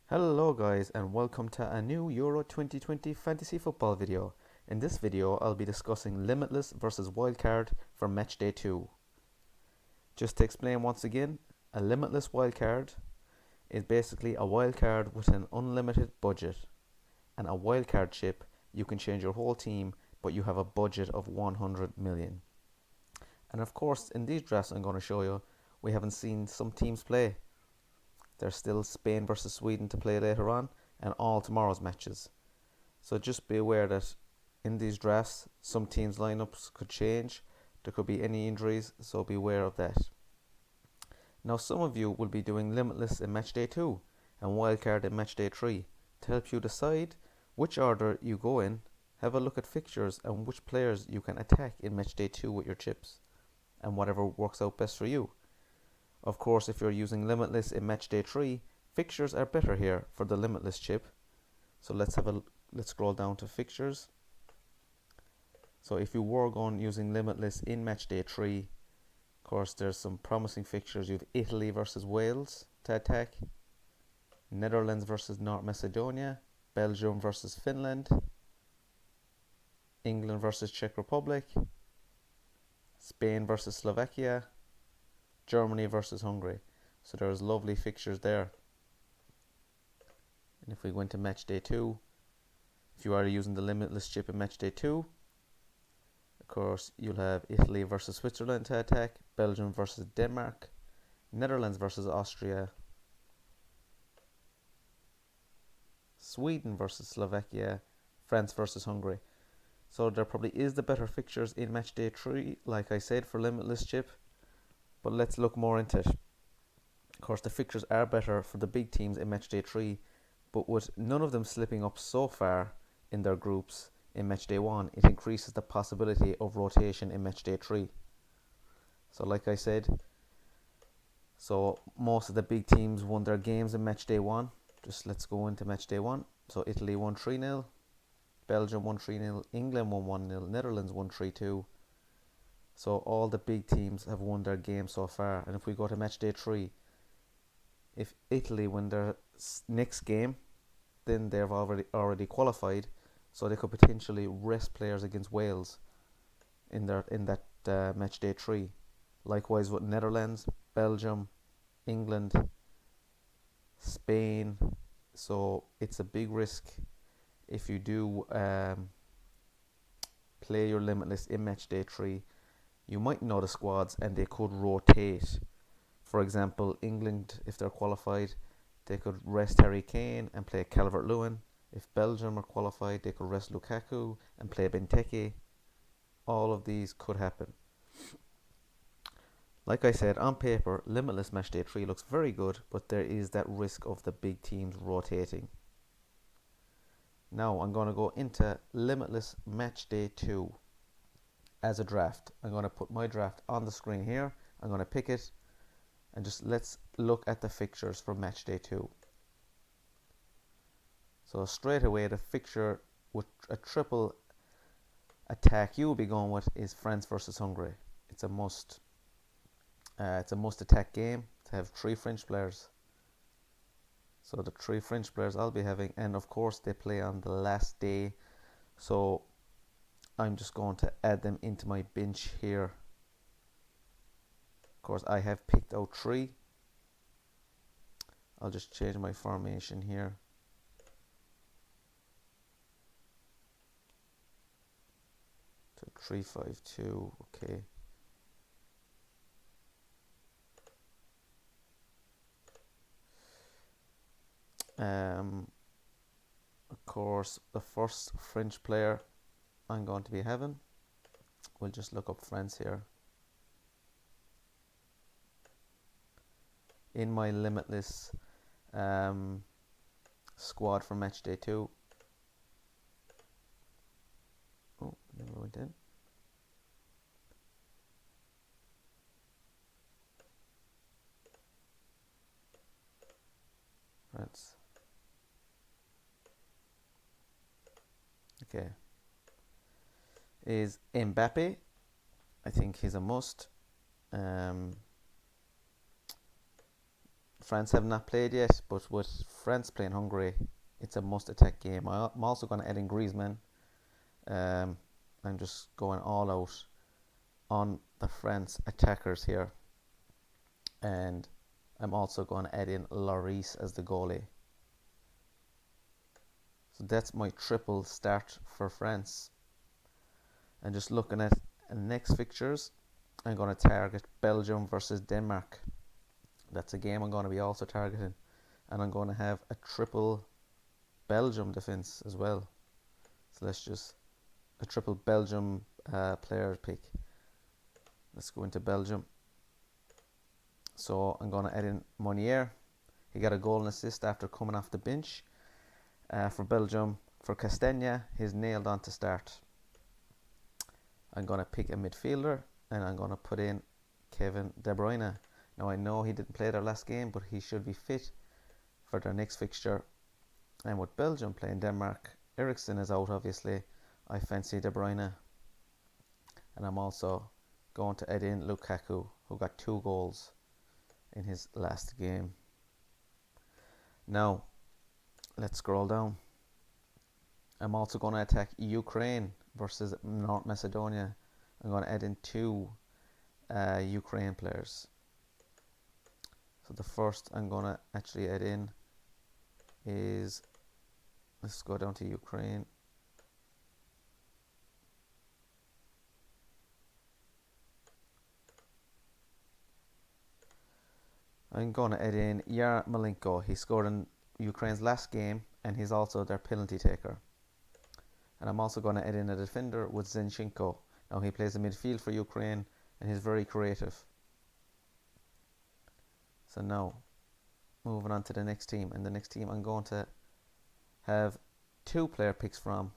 Hello guys and welcome to a new Euro 2020 fantasy football video. In this video I'll be discussing Limitless versus Wildcard for Matchday 2. Just to explain once again, a Limitless Wildcard is basically a wildcard with an unlimited budget. And a wildcard chip, you can change your whole team but you have a budget of 100 million. And of course in these drafts I'm going to show you, we haven't seen some teams play. There's still Spain versus Sweden to play later on and all tomorrow's matches. So just be aware that in these drafts, some teams' lineups could change. There could be any injuries, so be aware of that. Now some of you will be doing Limitless in Matchday 2 and Wildcard in Matchday 3. To help you decide which order you go in, have a look at fixtures and which players you can attack in Matchday 2 with your chips and whatever works out best for you. Of course, if you're using Limitless in Matchday 3, fixtures are better here for the Limitless chip. So let's scroll down to fixtures. So if you were going using Limitless in Matchday 3, of course there's some promising fixtures. You have Italy versus Wales to attack, Netherlands versus North Macedonia, Belgium versus Finland, England versus Czech Republic, Spain versus Slovakia, Germany versus Hungary. So there's lovely fixtures there. And if we go into Matchday 2, if you are using the Limitless chip in Matchday 2, of course you'll have Italy versus Switzerland to attack, Belgium versus Denmark, Netherlands versus Austria, Sweden versus Slovakia, France versus Hungary. So there probably is the better fixtures in Matchday 3, like I said, for Limitless chip. But let's look more into it. Of course, the fixtures are better for the big teams in Matchday 3, but with none of them slipping up so far in their groups in Matchday 1, it increases the possibility of rotation in Matchday 3. So like I said, so most of the big teams won their games in Matchday 1. Just let's go into Matchday 1. So Italy won 3-0, Belgium won 3-0, England won 1-0, Netherlands won 3-2. So all the big teams have won their game so far. And if we go to Matchday 3, if Italy win their next game, then they've already qualified. So they could potentially rest players against Wales in that Matchday 3. Likewise with Netherlands, Belgium, England, Spain. So it's a big risk if you do play your Limitless in Matchday 3. You might know the squads and they could rotate. For example, England, if they're qualified, they could rest Harry Kane and play Calvert-Lewin. If Belgium are qualified, they could rest Lukaku and play Benteke. All of these could happen. Like I said, on paper, Limitless Matchday 3 looks very good, but there is that risk of the big teams rotating. Now I'm going to go into Limitless Matchday 2. As a draft. I'm going to put my draft on the screen here. I'm going to pick it and just let's look at the fixtures for Matchday 2. So straight away the fixture with a triple attack you will be going with is France versus Hungary. It's a must attack game to have 3 French players. So the 3 French players I'll be having, and of course they play on the last day, so I'm just going to add them into my bench here. Of course, I have picked out 3. I'll just change my formation here. To 3-5-2, okay. Of course, the first French player I'm going to be having, we'll just look up France here. In my Limitless squad for Matchday 2. Oh, never went in. France. Okay. Is Mbappe. I think he's a must. France have not played yet, but with France playing Hungary, it's a must-attack game. I'm also going to add in Griezmann. I'm just going all out on the France attackers here. And I'm also going to add in Lloris as the goalie. So that's my triple start for France. And just looking at the next fixtures, I'm going to target Belgium versus Denmark. That's a game I'm going to be also targeting. And I'm going to have a triple Belgium defense as well. So let's just a triple Belgium player pick. Let's go into Belgium. So I'm going to add in Meunier. He got a goal and assist after coming off the bench. For Belgium, for Castagna, he's nailed on to start. I'm going to pick a midfielder and I'm going to put in Kevin De Bruyne. Now I know he didn't play their last game, but he should be fit for their next fixture. And with Belgium playing Denmark, Eriksen is out obviously. I fancy De Bruyne. And I'm also going to add in Lukaku, who got 2 goals in his last game. Now, let's scroll down. I'm also going to attack Ukraine versus North Macedonia. I'm going to add in 2 Ukraine players. So the first I'm going to actually add in is, let's go down to Ukraine. I'm going to add in Yarmolenko. He scored in Ukraine's last game and he's also their penalty taker. And I'm also going to add in a defender with Zinchenko. Now he plays the midfield for Ukraine and he's very creative. So now, moving on to the next team. And the next team I'm going to have 2 player picks from.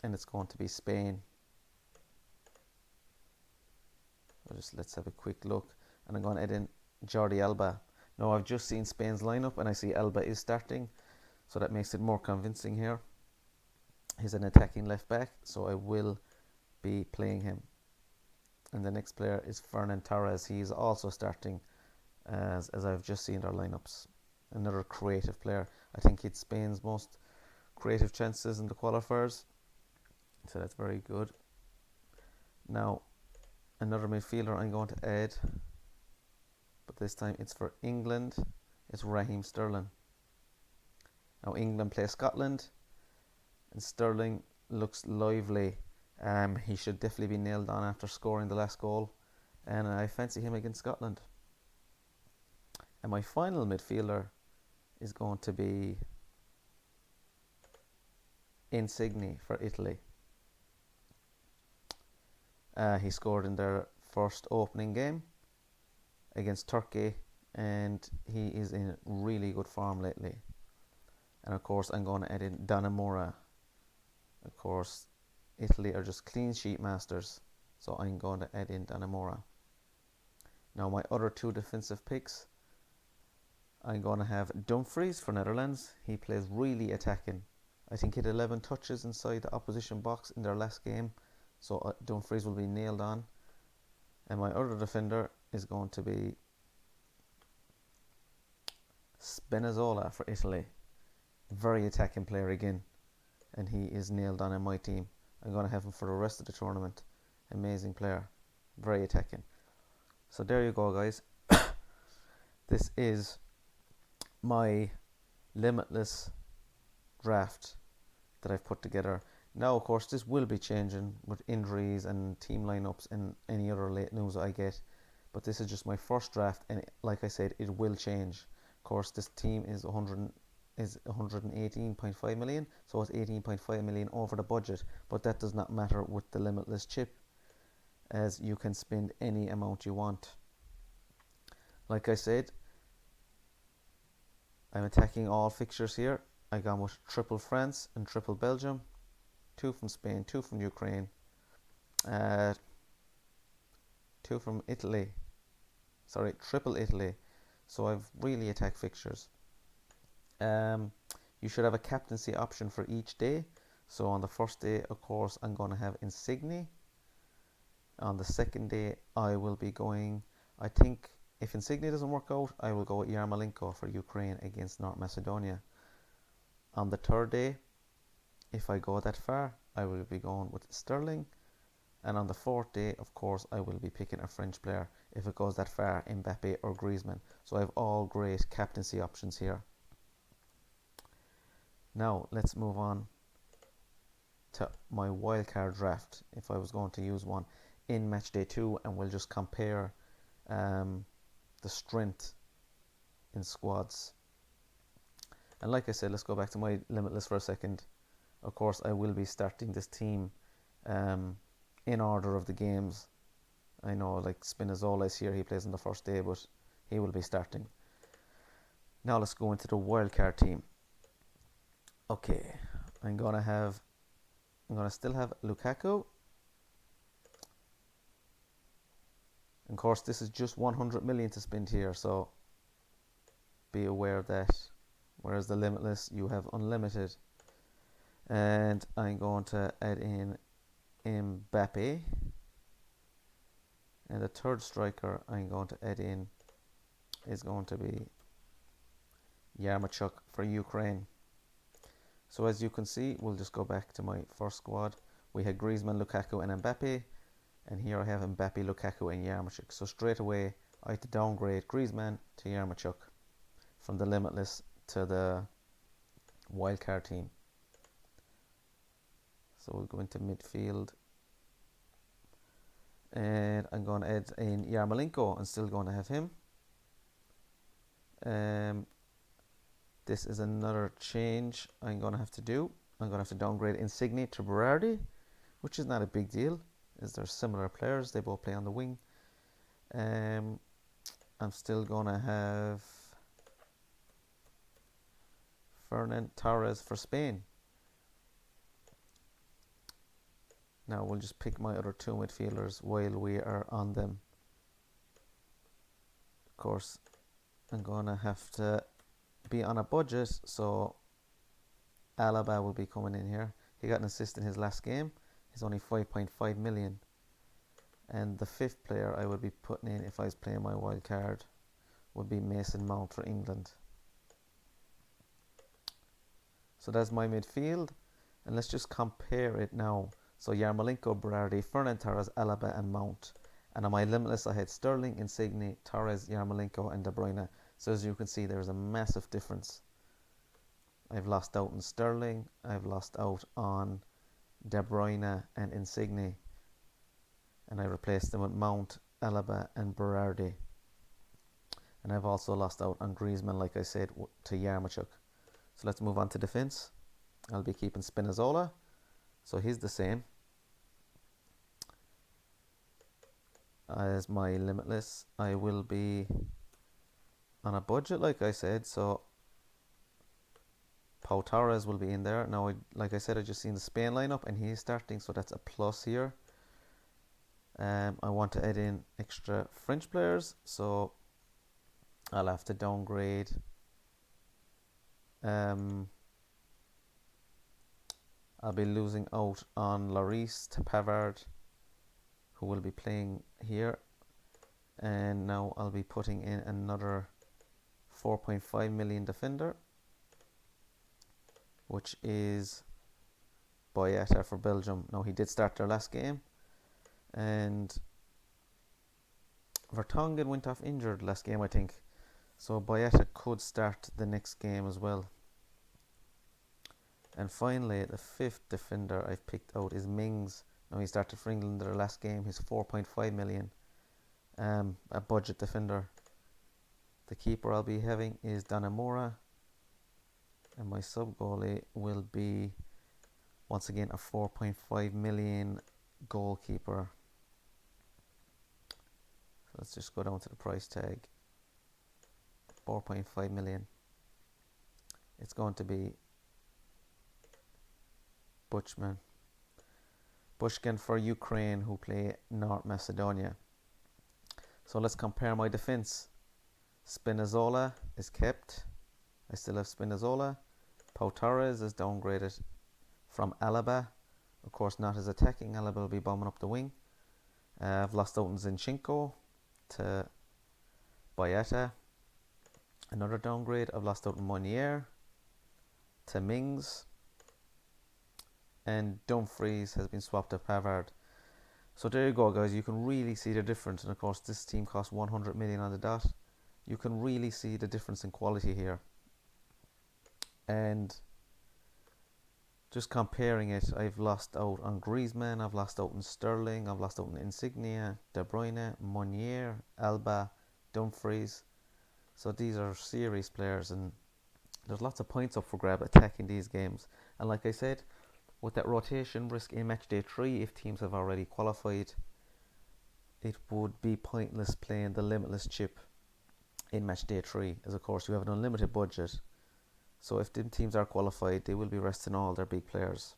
And it's going to be Spain. Let's have a quick look. And I'm going to add in Jordi Alba. Now I've just seen Spain's lineup and I see Alba is starting. So that makes it more convincing here. He's an attacking left back, so I will be playing him. And the next player is Fernan Torres. He's also starting as I've just seen their lineups. Another creative player. I think it's Spain's most creative chances in the qualifiers. So that's very good. Now, another midfielder I'm going to add, but this time it's for England. It's Raheem Sterling. Now England play Scotland. And Sterling looks lively. He should definitely be nailed on after scoring the last goal. And I fancy him against Scotland. And my final midfielder is going to be Insigne for Italy. He scored in their first opening game against Turkey. And he is in really good form lately. And of course I'm going to add in Donnarumma. Of course, Italy are just clean sheet masters, so I'm going to add in Donnarumma. Now my other 2 defensive picks, I'm going to have Dumfries for Netherlands. He plays really attacking. I think he had 11 touches inside the opposition box in their last game, so Dumfries will be nailed on. And my other defender is going to be Spinazzola for Italy. Very attacking player again. And he is nailed on in my team. I'm going to have him for the rest of the tournament. Amazing player. Very attacking. So there you go, guys. This is my Limitless draft that I've put together. Now, of course, this will be changing with injuries and team lineups and any other late news I get. But this is just my first draft, and like I said, it will change. Of course, this team is 118.5 million, so it's 18.5 million over the budget, but that does not matter with the Limitless chip, as you can spend any amount you want. Like I said, I'm attacking all fixtures here. I gone with triple France and triple Belgium, 2 from Spain, 2 from Ukraine, 2 from Italy, triple Italy. So I've really attacked fixtures. You should have a captaincy option for each day. So on the first day, of course, I'm going to have Insigne. On the second day, I will be going, I think If Insigne doesn't work out, I will go with Yarmolenko for Ukraine against North Macedonia. On the third day, if I go that far, I will be going with Sterling. And on the fourth day, of course, I will be picking a French player. If it goes that far, Mbappe or Griezmann. So I have all great captaincy options here. Now, let's move on to my wildcard draft, if I was going to use one in match day 2, and we'll just compare the strength in squads. And like I said, let's go back to my Limitless for a second. Of course, I will be starting this team in order of the games. I know, like, Spinazzola is here, he plays on the first day, but he will be starting. Now let's go into the wildcard team. Okay, I'm gonna still have Lukaku. Of course, this is just 100 million to spend here, so be aware of that. Whereas the Limitless, you have unlimited. And I'm going to add in Mbappe. And the third striker I'm going to add in is going to be Yarmolenko for Ukraine. So as you can see, we'll just go back to my first squad. We had Griezmann, Lukaku and Mbappe. And here I have Mbappe, Lukaku and Yarmolenko. So straight away, I had to downgrade Griezmann to Yarmolenko from the Limitless to the wildcard team. So we'll go into midfield. And I'm going to add in Yarmolenko. I'm still going to have him. This is another change I'm going to have to do. I'm going to have to downgrade Insigne to Berardi, which is not a big deal, as they're similar players. They both play on the wing. I'm still going to have Ferran Torres for Spain. Now we'll just pick my other two midfielders while we are on them. Of course, I'm going to have to be on a budget, so Alaba will be coming in here. He got an assist in his last game. He's only 5.5 million. And the fifth player I would be putting in if I was playing my wild card would be Mason Mount for England. So that's my midfield. And let's just compare it now. So Yarmolenko, Berardi, Ferran Torres, Alaba and Mount. And on my Limitless I had Sterling, Insigne, Torres, Yarmolenko and De Bruyne. So as you can see, there's a massive difference. I've lost out on Sterling, I've lost out on De Bruyne and Insigne. And I replaced them with Mount, Alaba and Berardi. And I've also lost out on Griezmann, like I said, to Yarmolenko. So let's move on to defence. I'll be keeping Spinazzola. So he's the same as my Limitless. I will be on a budget, like I said, so Pau Torres will be in there. Now, like I said, I just seen the Spain lineup and he's starting, so that's a plus here. I want to add in extra French players, so I'll have to downgrade I'll be losing out on Lloris to Pavard, who will be playing here. And now I'll be putting in another 4.5 million defender, which is Boyata for Belgium. Now, he did start their last game, and Vertonghen went off injured last game, I think. So Boyata could start the next game as well. And finally, the fifth defender I've picked out is Mings. Now, he started for England their last game. He's 4.5 million. A budget defender. The keeper I'll be having is Danamora. And my sub goalie will be, once again, a 4.5 million goalkeeper. So let's just go down to the price tag. 4.5 million. It's going to be Bushkin for Ukraine, who play North Macedonia. So let's compare my defense. Spinazzola is kept. I still have Spinazzola. Pau Torres is downgraded from Alaba. Of course, not as attacking. Alaba will be bombing up the wing. I've lost out on Zinchenko to Boyata. Another downgrade, I've lost out on Monier to Mings. And Dumfries has been swapped to Pavard. So there you go, guys. You can really see the difference. And of course, this team cost 100 million on the dot. You can really see the difference in quality here. And just comparing it, I've lost out on Griezmann, I've lost out on Sterling, I've lost out on Insigne, De Bruyne, Monier, Alba, Dumfries. So these are serious players, and there's lots of points up for grab attacking these games. And like I said, with that rotation risk in match day 3, if teams have already qualified, it would be pointless playing the Limitless chip in match day 3, as of course you have an unlimited budget. So if the teams are qualified, they will be resting all their big players.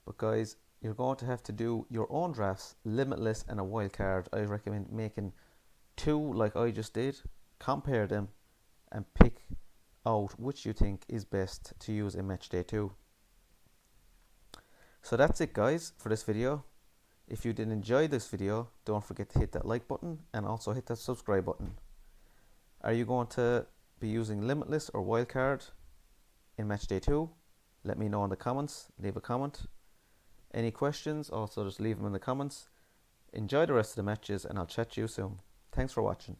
But guys, you're going to have to do your own drafts, Limitless and a wildcard. I recommend making 2 like I just did, compare them and pick out which you think is best to use in match day 2. So that's it, guys, for this video. If you did enjoy this video, don't forget to hit that like button and also hit that subscribe button. Are you going to be using Limitless or wildcard in match day 2? Let me know in the comments. Leave a comment. Any questions, also just leave them in the comments. Enjoy the rest of the matches, and I'll chat to you soon. Thanks for watching.